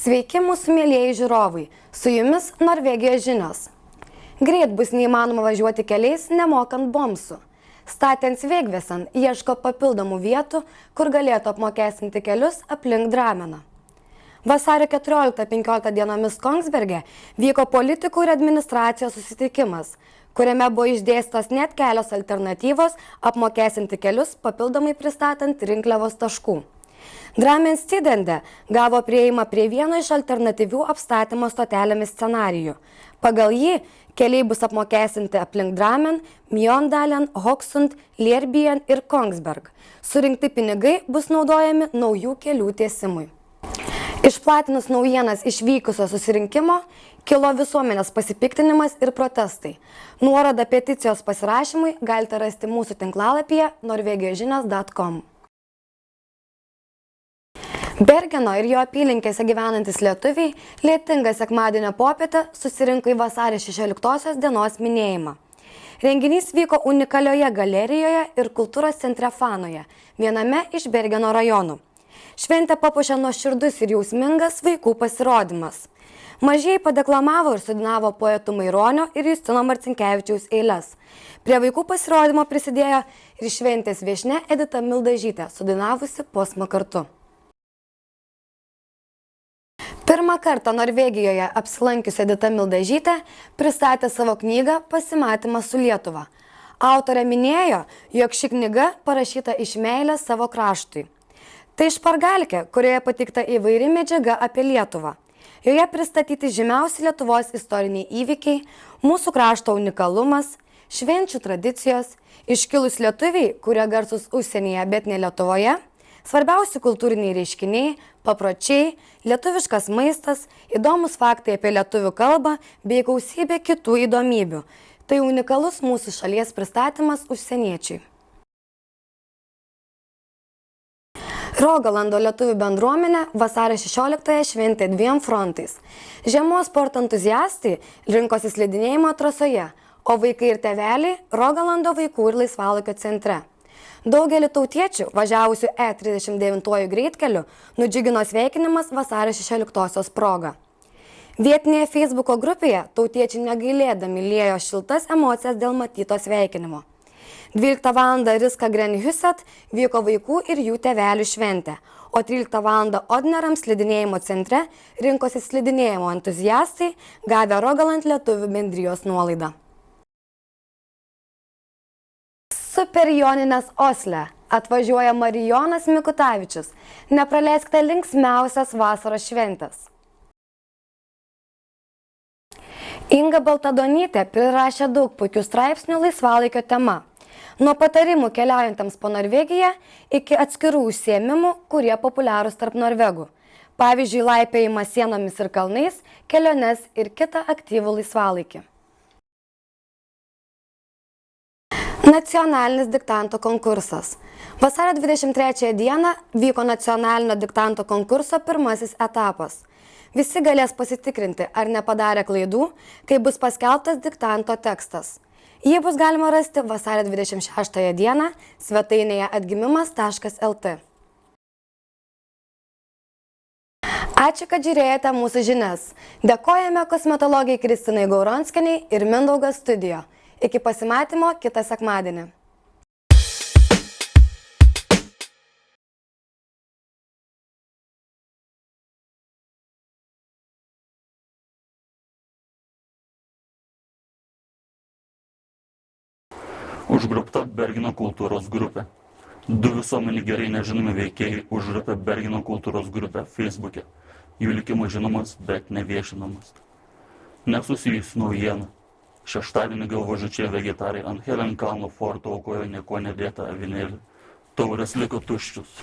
Sveiki mūsų mėlieji žiūrovai, su jumis Norvegijos žinios. Greit bus neįmanoma važiuoti keliais nemokant bomsų. Statens Vegvesen ieško papildomų vietų, kur galėtų apmokestinti kelius aplink Drameną. Vasario 14-15 dienomis Kongsberge vyko politikų ir administracijos susitikimas, kuriame buvo išdėstos net kelios alternatyvos apmokestinti kelius papildomai pristatant rinkliavos taškų. Dramens Tidende gavo prieimą prie vieno iš alternatyvių apstatymo stotelėmis scenarijų. Pagal jį keliai bus apmokestinti aplink Dramen, Mjøndalen, Hokksund, Lerbigen ir Kongsberg. Surinkti pinigai bus naudojami naujų kelių tiesimui. Išplatinus naujienas išvykusio susirinkimo, kilo visuomenės pasipiktinimas ir protestai. Nuorodą peticijos pasirašymui galite rasti mūsų tinklalapyje norvegijožinios.com. Bergeno ir jo apylinkėse gyvenantis lietuviai lietingą sekmadienio popietę susirinko į vasario 16 dienos minėjimą. Renginys vyko unikalioje galerijoje ir kultūros centre Fanoje, viename iš Bergeno rajonų. Šventę papuošė nuoširdus ir jausmingas vaikų pasirodymas. Mažieji padeklamavo ir sudinavo poetų Maironio ir Justino Marcinkevičiaus eiles. Prie vaikų pasirodymo prisidėjo ir šventės viešnia Edita Mildažytė, sudinavusi posmą kartu. Pirmą kartą Norvegijoje apsilankiusi Edita Mildažytė pristatė savo knygą Pasimatymas su Lietuva. Autorė minėjo, jog ši knyga parašyta iš meilės savo kraštui. Tai špargalkė, kurioje pateikta įvairi medžiaga apie Lietuvą. Joje pristatyti žymiausi Lietuvos istoriniai įvykiai, mūsų krašto unikalumas, švenčių tradicijos, iškilus lietuviai, kurie garsus užsienyje, bet ne Lietuvoje, svarbiausi kultūriniai reiškiniai, papročiai, lietuviškas maistas, įdomus faktai apie lietuvių kalbą bei gausybė kitų įdomybių. Tai unikalus mūsų šalies pristatymas užsieniečiai. Rogalando lietuvių bendruomenė vasario 16-ąją šventė dviem frontais. Žiemos sporto entuziastai rinkosi slidinėjimo trasoje, o vaikai ir tėveliai Rogalando vaikų ir laisvalaikio centre. Daugelį tautiečių važiavusių E39 greitkeliu nudžiugino sveikinimas vasario 16-osios proga. Vietinėje Facebooko grupėje tautiečiai negailėdami liejo šiltas emocijas dėl matyto sveikinimo. 12 val. Riska Grenhuset vyko vaikų ir jų tėvelių šventė, o 13 val. Odneram slidinėjimo centre rinkosi slidinėjimo entuziastai, gavę Rogaland lietuvių bendrijos nuolaidą. Super Joninės Osle atvažiuoja Marijonas Mikutavičius. Nepraleiskite linksmiausias vasaros šventės. Inga Baltadonytė prirašė daug puikių straipsnių laisvalaikio tema. Nuo patarimų keliaujantiems po Norvegiją iki atskirų užsiėmimų, kurie populiarūs tarp norvegų. Pavyzdžiui, laipiojimas sienomis ir kalnais, keliones ir kitą aktyvų laisvalaikį. Nacionalinis diktanto konkursas. Vasario 23 dieną vyko nacionalinio diktanto konkurso pirmasis etapas. Visi galės pasitikrinti, ar nepadarė klaidų, kai bus paskelbtas diktanto tekstas. Jį bus galima rasti vasario 26 dieną svetainėje atgimimas.lt. Ačiū, kad žiūrėjote mūsų žinias. Dėkojame kosmetologijai Kristinai Gauronskienei ir Mindaugas Studio. Iki pasimatymo kitą sekmadienį. Užgrobta Bergeno kultūros grupė. Du visuomenį gerai nežinomi veikėjai užgrobė Bergeno kultūros grupę Facebook'e. Jų likimas žinomas, bet neviešinamas. Nesusijusi naujiena. Šeštadienį galvožučiai vegetarai ant Helen kalno forto aukojo nieko nedėtą avinėlį. Taurės liko tuščius.